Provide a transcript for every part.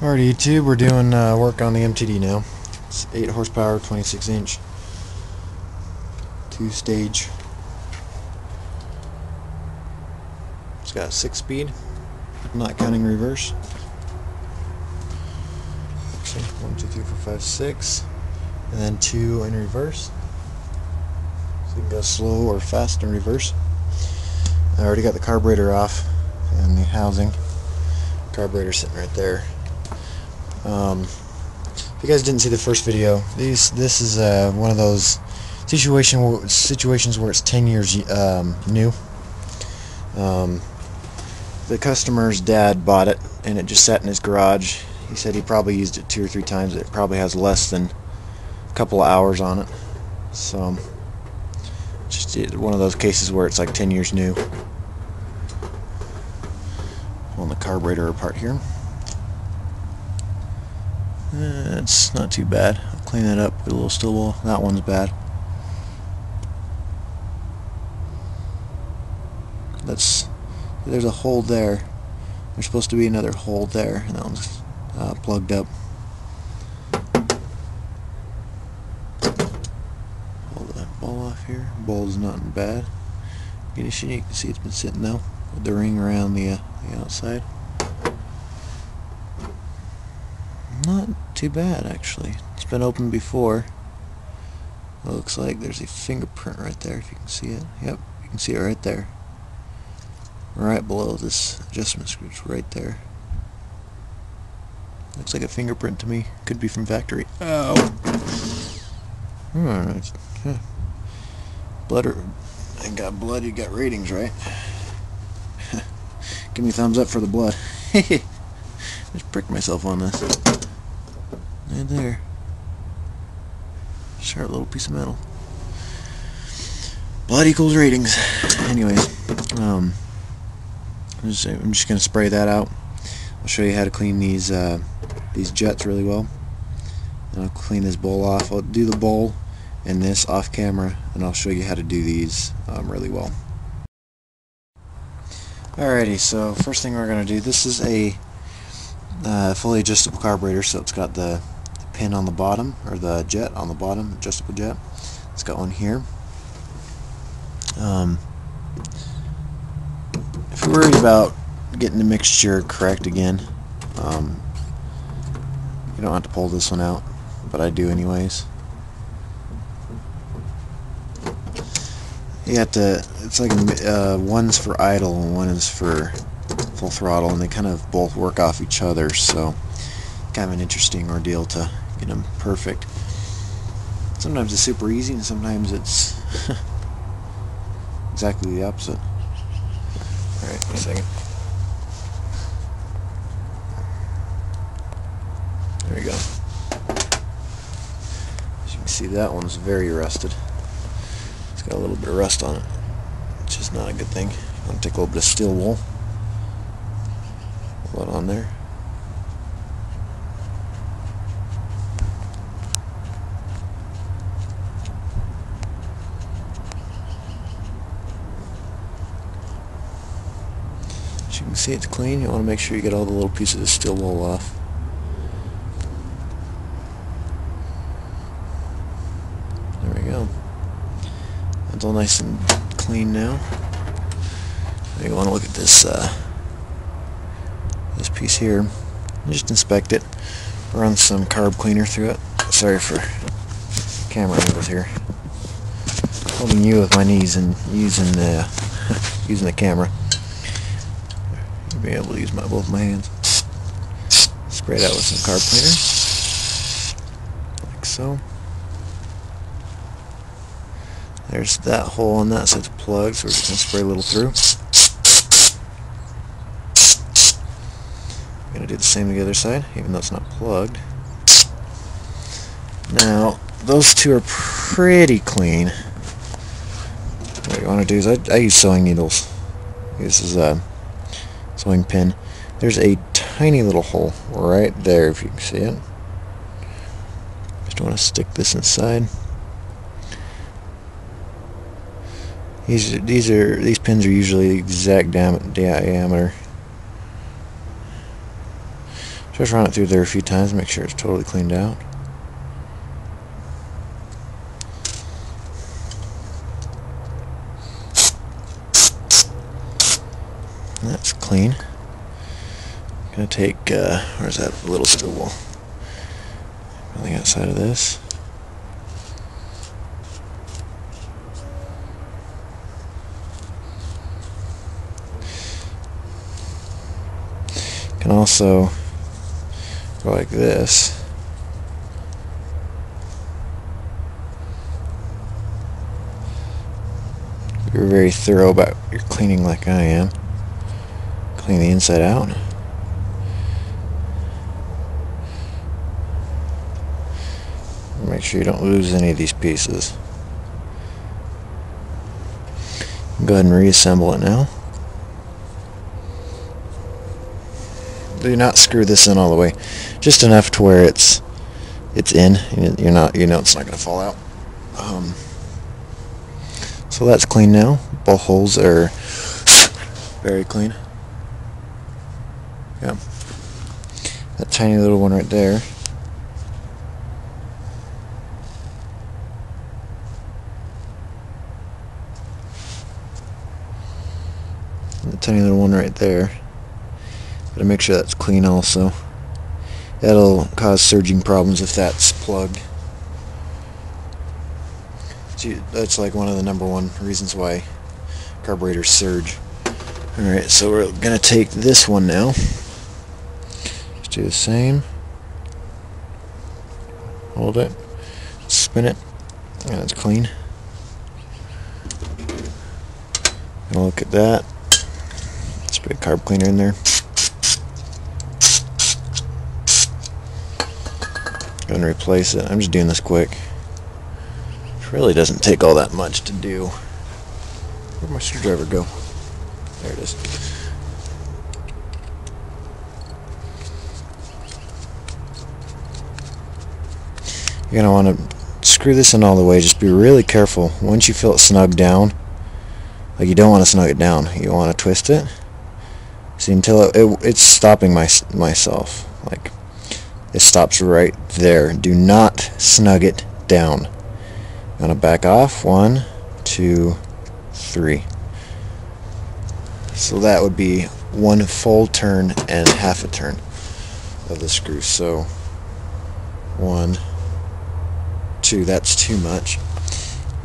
Alright YouTube, we're doing work on the MTD now. It's 8 horsepower, 26 inch, 2-stage. It's got 6-speed, not counting reverse. Okay, 1, 2, 3, 4, 5, 6, and then 2 in reverse. So you can go slow or fast in reverse. I already got the carburetor off and the housing. Carburetor sitting right there. If you guys didn't see the first video, this is one of those situations where it's 10 years new. The customer's dad bought it, and it just sat in his garage. He said he probably used it 2 or 3 times. It probably has less than a couple of hours on it. So, just one of those cases where it's like 10 years new. Pulling the carburetor apart here. It's not too bad. I'll clean that up with a little steel wool. That one's bad. There's a hole there. There's supposed to be another hole there, and that one's plugged up. Pull the bowl off here. Bowl's not bad. You can see it's been sitting though, with the ring around the outside. Not too bad actually. It's been opened before. It looks like there's a fingerprint right there, if you can see it. Yep, you can see it right there. Right below this adjustment screw, it's right there. Looks like a fingerprint to me. Could be from factory. Oh! Alright. Blood, I got blood, you got ratings, right? Give me a thumbs up for the blood. Just pricked myself on this. Right there. Sharp little piece of metal. Blood equals ratings. Anyways, I'm just gonna spray that out. I'll show you how to clean these jets really well. And I'll clean this bowl off. I'll do the bowl and this off camera, and I'll show you how to do these really well. Alrighty, so first thing we're gonna do. This is a fully adjustable carburetor, so it's got the pin on the bottom, or the jet on the bottom, adjustable jet. It's got one here. If you're worried about getting the mixture correct again, you don't have to pull this one out, but I do anyways. You have to, it's like one's for idle and one is for full throttle, and they kind of both work off each other, so kind of an interesting ordeal to get them perfect. Sometimes it's super easy and sometimes it's exactly the opposite. Alright, wait a second. There we go. As you can see, that one's very rusted. It's got a little bit of rust on it, which is not a good thing. I'm going to take a little bit of steel wool. Pull it on there. As you can see, it's clean. You want to make sure you get all the little pieces of steel wool off. There we go. That's all nice and clean now. You want to look at this this piece here. Just inspect it. Run some carb cleaner through it. Sorry for camera angles here. Holding you with my knees and using the using the camera. You'll be able to use both my hands. Spray it out with some carb cleaner, like so. There's that hole on that side's plugged, so we're just going to spray a little through. I'm going to do the same to the other side, even though it's not plugged. Now, those two are pretty clean. What you want to do is, I use sewing needles. This is a sewing pin. There's a tiny little hole right there, if you can see it. Just want to stick this inside. These pins are usually the exact diameter. Just run it through there a few times, make sure it's totally cleaned out. That's clean. Gonna take, where's that little spool? On the outside of this. Can also go like this. You're very thorough about your cleaning like I am. Clean the inside out. Make sure you don't lose any of these pieces. Go ahead and reassemble it now. Do not screw this in all the way, just enough to where it's in. You know it's not going to fall out. So that's clean now. Both holes are very clean. Yeah. That tiny little one right there. The tiny little one right there. Gotta make sure that's clean also. That'll cause surging problems if that's plugged. See, that's like one of the #1 reasons why carburetors surge. Alright, so we're gonna take this one now. Just do the same. Hold it. Spin it. And it's clean. And look at that. Let's put a carb cleaner in there. Go and replace it. I'm just doing this quick. It really doesn't take all that much to do. Where'd my screwdriver go? There it is. You're going to want to screw this in all the way. Just be really careful. Once you feel it snug down, like you don't want to snug it down. You want to twist it. See, until it's stopping myself. Like, it stops right there. Do not snug it down. I'm going to back off. 1, 2, 3. So that would be 1 full turn and half a turn of the screw. So 1, 2. That's too much.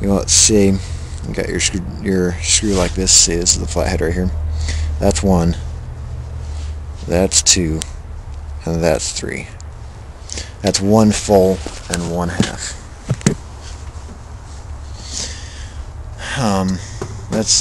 You know, let's see. You got your screw like this. See, this is the flathead right here. That's 1. That's 2. And that's 3. That's 1 full and 1 half.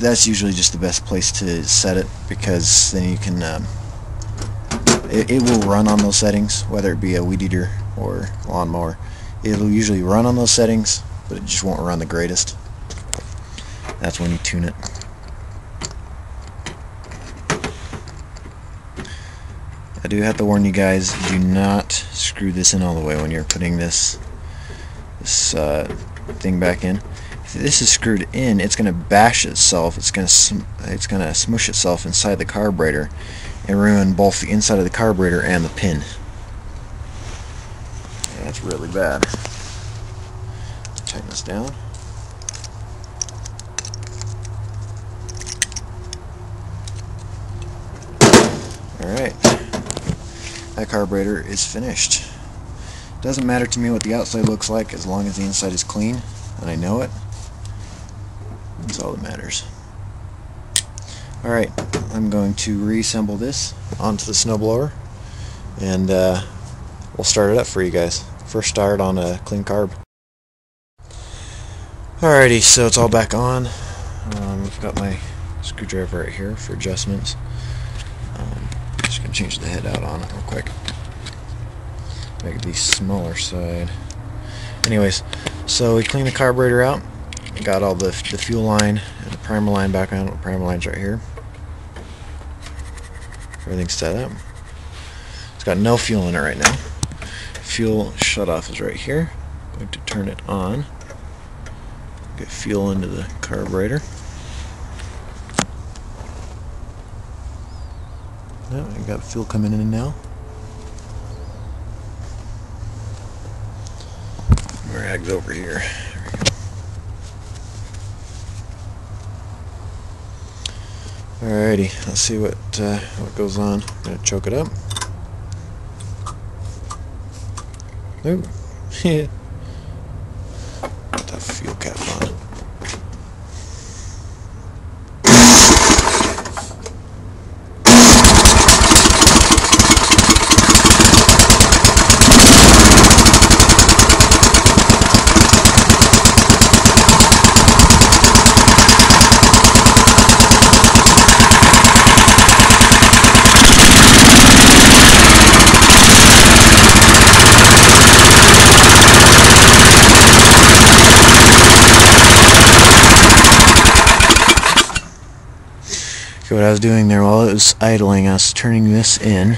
That's usually just the best place to set it, because then you can it will run on those settings, whether it be a weed eater or lawnmower. It'll usually run on those settings, but it just won't run the greatest. That's when you tune it. I do have to warn you guys, do not screw this in all the way when you're putting this thing back in. If this is screwed in, it's going to bash itself. It's going to smush itself inside the carburetor and ruin both the inside of the carburetor and the pin. Yeah, that's really bad. Tighten this down. Alright. That carburetor is finished. Doesn't matter to me what the outside looks like as long as the inside is clean and I know it. That's all that matters. Alright, I'm going to reassemble this onto the snowblower and we'll start it up for you guys. First start on a clean carb. Alrighty, so it's all back on. I've got my screwdriver right here for adjustments. Just going to change the head out on it real quick. Make it the smaller side. Anyways, so we cleaned the carburetor out. Got all the fuel line and the primer line back on. The primer line's right here. Everything's set up. It's got no fuel in it right now. Fuel shutoff is right here. I'm going to turn it on. Get fuel into the carburetor. I got fuel coming in now. rags over here. Alrighty, let's see what goes on. I'm gonna choke it up. Ooh, yeah. Put that fuel cap on. What I was doing there while it was idling, I was turning this in.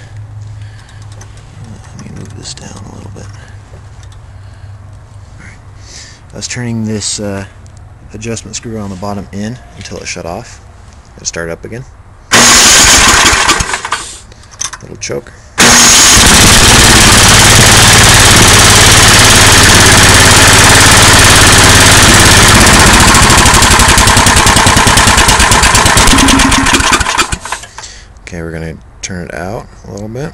Let me move this down a little bit. I was turning this adjustment screw on the bottom in until it shut off. It'll start up again. Little choke. Okay, we're going to turn it out a little bit.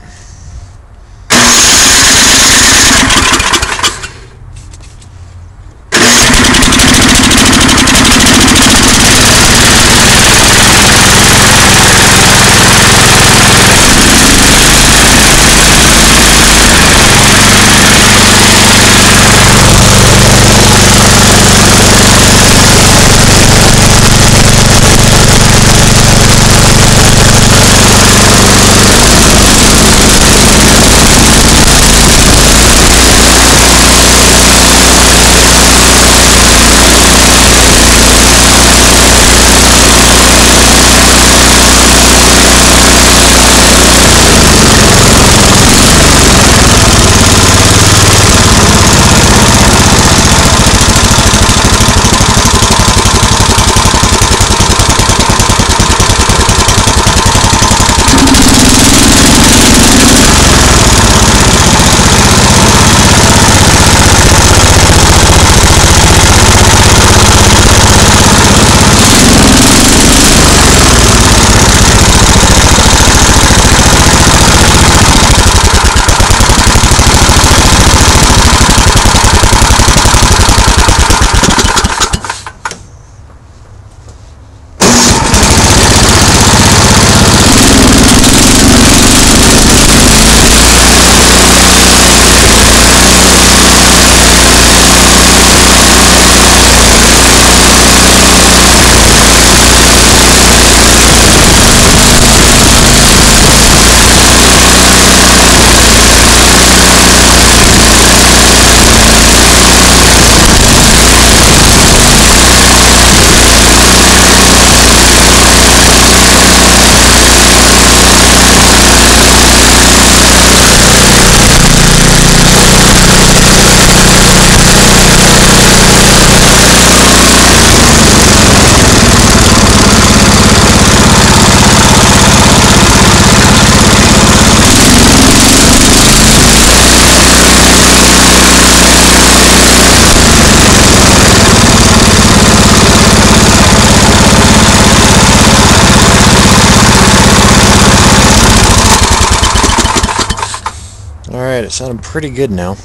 Alright, it sounded pretty good now.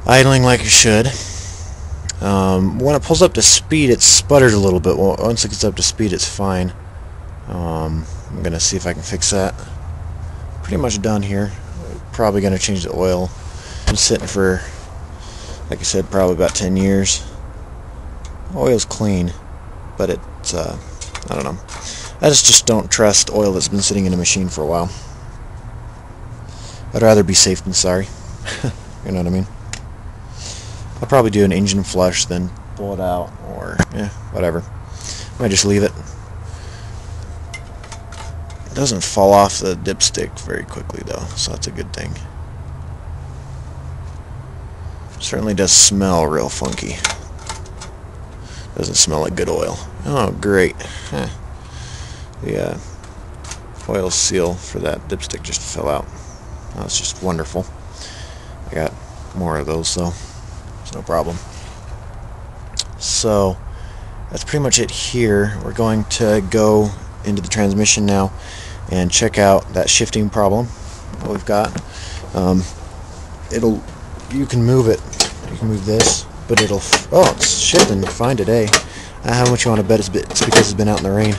Idling like it should. When it pulls up to speed, it sputters a little bit. Well, once it gets up to speed, it's fine. I'm going to see if I can fix that. Pretty much done here. Probably going to change the oil. Been sitting for, like I said, probably about 10 years. Oil's clean, but it's, I don't know. I just don't trust oil that's been sitting in a machine for a while. I'd rather be safe than sorry. You know what I mean? I'll probably do an engine flush, then pull it out, or whatever. Might just leave it. It doesn't fall off the dipstick very quickly though, so that's a good thing. Certainly does smell real funky. Doesn't smell like good oil. Oh, great. The oil seal for that dipstick just fell out. That's just wonderful. I got more of those, so it's no problem. So that's pretty much it here. We're going to go into the transmission now and check out that shifting problem that we've got. You can move it. You can move this, but oh, it's shifting fine today. How much you want to bet it's because it's been out in the rain.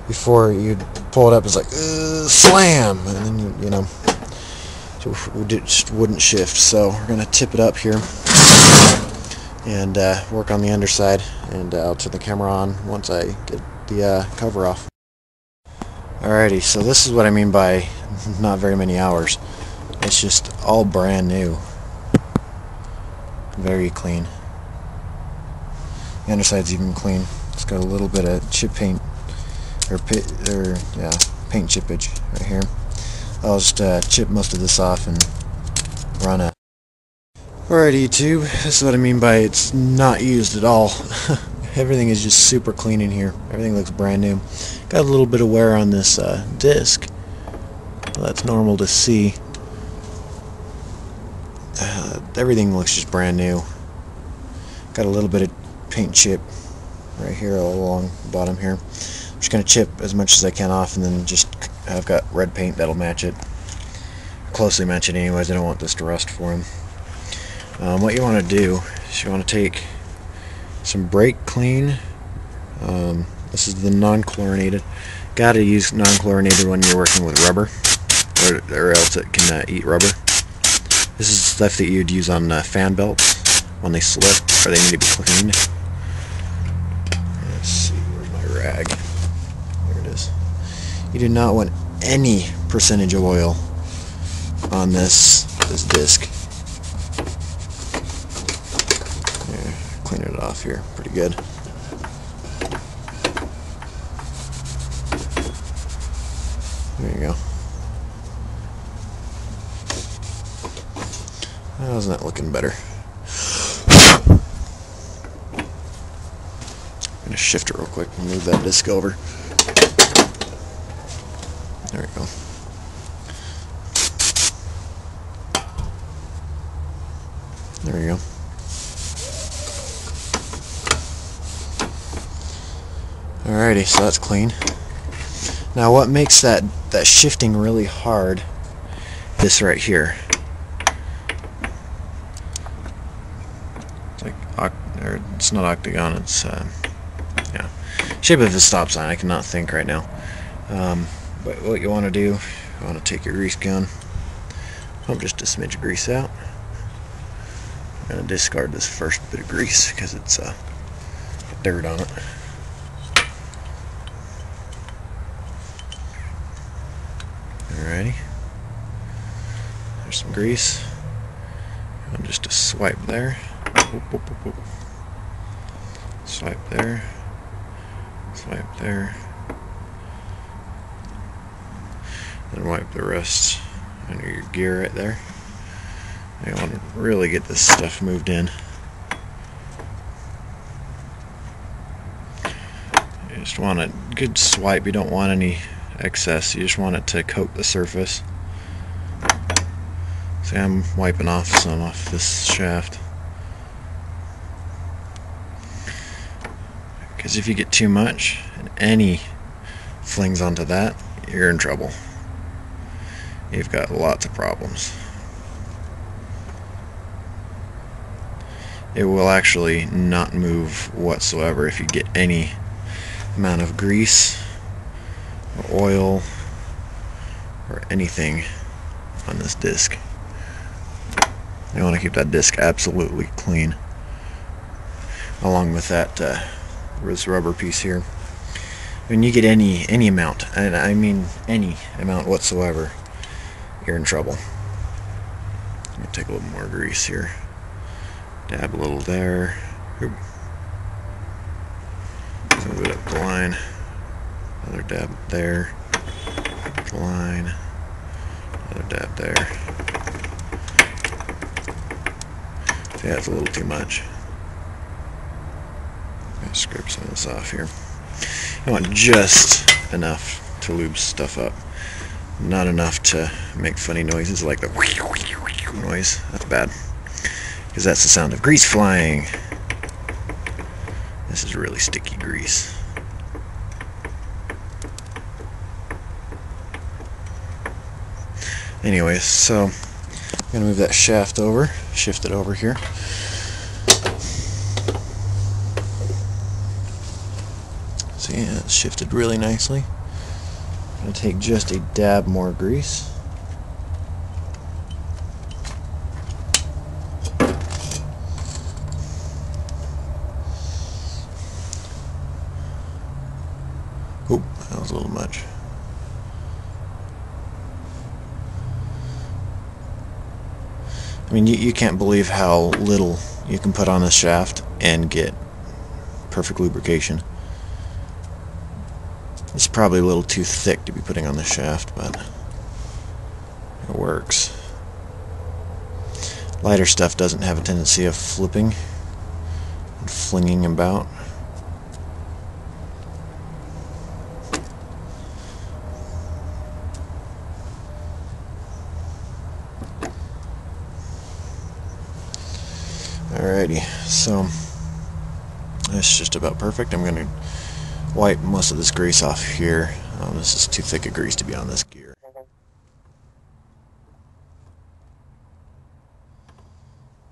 Before you'd pull it up, it's like slam, and then you know, it just wouldn't shift. So we're gonna tip it up here and work on the underside, and I'll turn the camera on once I get the cover off. Alrighty, so this is what I mean by not very many hours. It's just all brand new, very clean. The underside's even clean. It's got a little bit of chip paint paint chippage right here. I'll just chip most of this off and run it. Alright, YouTube, this is what I mean by it's not used at all. Everything is just super clean in here. Everything looks brand new. Got a little bit of wear on this disc. Well, that's normal to see. Everything looks just brand new. Got a little bit of paint chip right here along the bottom here. I'm just going to chip as much as I can off, and then I've got red paint that'll match it. Closely match it anyways. I don't want this to rust for him. What you want to do is you want to take some brake clean. This is the non-chlorinated. Gotta use non-chlorinated when you're working with rubber, or else it can eat rubber. This is stuff that you'd use on fan belts when they slip or they need to be cleaned. Let's see, where's my rag? There it is. You do not want any percentage of oil on this disc. Yeah, cleaning it off here pretty good. There you go. How's that looking better? I'm going to shift it real quick and move that disc over. There we go. There we go. Alrighty, so that's clean. Now what makes that shifting really hard, this right here. It's like, or it's not octagon, it's yeah, shape of a stop sign. I cannot think right now. But what you want to do, you want to take your grease gun, pump just a smidge of grease out. I'm going to discard this first bit of grease because it's got dirt on it. Alrighty, there's some grease. I'm just a swipe there. Whoop, whoop, whoop, whoop. Swipe there. Swipe there. And wipe the rest under your gear right there. You want to really get this stuff moved in. You just want a good swipe. You don't want any excess. You just want it to coat the surface. See, I'm wiping off some off this shaft. Because if you get too much and any flings onto that, you're in trouble. You've got lots of problems. It will actually not move whatsoever if you get any amount of grease or oil or anything on this disc. You want to keep that disc absolutely clean, along with that this rubber piece here. When you get any amount, and I mean any amount whatsoever, you're in trouble. Let me take a little more grease here. Dab a little there. Oop. Move it up the line. Another dab there. Up the line. Another dab there. See, that's a little too much. I'm going to scrape some of this off here. I want just enough to lube stuff up. Not enough to make funny noises like the noise. That's bad, because that's the sound of grease flying. This is really sticky grease. Anyways, so I'm going to move that shaft over, shift it over here. See, it's shifted really nicely. I'm going to take just a dab more grease. Oop, that was a little much. I mean, you can't believe how little you can put on this shaft and get perfect lubrication. It's probably a little too thick to be putting on the shaft, but it works. Lighter stuff doesn't have a tendency of flipping and flinging about. Alrighty, so that's just about perfect. I'm going to wipe most of this grease off here. This is too thick a grease to be on this gear.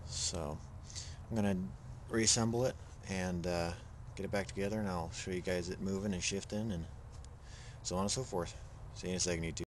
So I'm going to reassemble it and get it back together, and I'll show you guys it moving and shifting and so on and so forth. See you in a second, YouTube.